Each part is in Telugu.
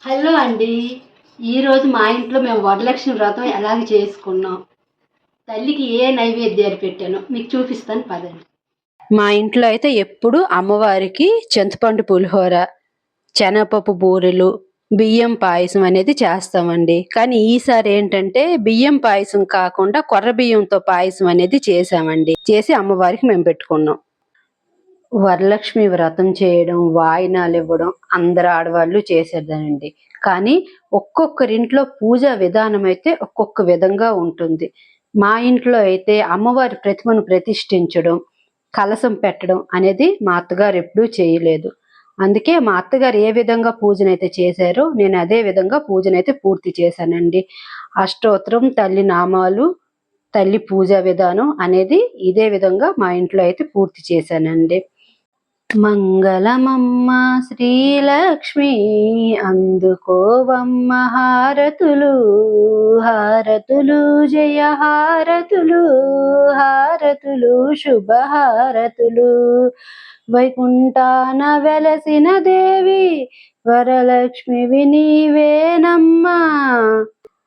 హలో అండి. ఈరోజు మా ఇంట్లో మేము వరలక్ష్మి వ్రతం ఎలాగ చేసుకున్నాం, తల్లికి ఏ నైవేద్యాలు పెట్టానో మీకు చూపిస్తాను పదండి. మా ఇంట్లో అయితే ఎప్పుడు అమ్మవారికి చింతపండు పులిహోర, శనగపప్పు బూరెలు, బియ్యం పాయసం అనేది చేస్తామండి. కానీ ఈసారి ఏంటంటే బియ్యం పాయసం కాకుండా కొర్ర బియ్యంతో పాయసం అనేది చేసి అమ్మవారికి మేము పెట్టుకున్నాం. వరలక్ష్మి వ్రతం చేయడం, వాయినాలు ఇవ్వడం అందరు ఆడవాళ్ళు చేసేదానండి. కానీ ఒక్కొక్కరింట్లో పూజా విధానం అయితే ఒక్కొక్క విధంగా ఉంటుంది. మా ఇంట్లో అయితే అమ్మవారి ప్రతిమను ప్రతిష్ఠించడం, కలశం పెట్టడం అనేది మా అత్తగారు ఎప్పుడూ చేయలేదు. అందుకే మా అత్తగారు ఏ విధంగా పూజనైతే చేశారో నేను అదే విధంగా పూజనైతే పూర్తి చేశానండి. అష్టోత్తరం, తల్లి నామాలు, తల్లి పూజా విధానం అనేది ఇదే విధంగా మా ఇంట్లో అయితే పూర్తి చేశానండి. మంగళమమ్మ శ్రీలక్ష్మి అందుకోవమ్మ హారతులు, హారతులు జయ హారతులు, హారతులు శుభహారతులు. వైకుంఠాన వెలసిన దేవి వరలక్ష్మి నీవేనమ్మా.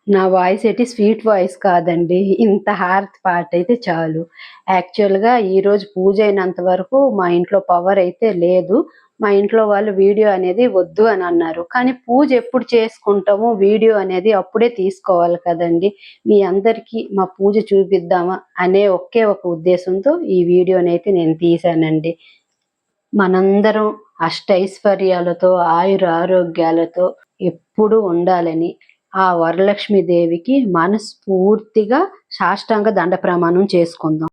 నా వాయిస్ ఏంటి స్వీట్ వాయిస్ కాదండి, ఇంత హారతి పాట అయితే చాలు. యాక్చువల్గా ఈరోజు పూజ అయినంత వరకు మా ఇంట్లో పవర్ అయితే లేదు. మా ఇంట్లో వాళ్ళు వీడియో అనేది వద్దు అని అన్నారు. కానీ పూజ ఎప్పుడు చేసుకుంటామో వీడియో అనేది అప్పుడే తీసుకోవాలి కదండి. మీ అందరికీ మా పూజ చూపిద్దామా అనే ఒకే ఒక ఉద్దేశంతో ఈ వీడియోనైతే నేను తీశానండి. మనందరం అష్టైశ్వర్యాలతో ఆయుర ఆరోగ్యాలతో ఎప్పుడూ ఉండాలని ఆ వరలక్ష్మి దేవికి మనస్ఫూర్తిగా సాష్టాంగ దండ ప్రమాణం చేసుకుందాం.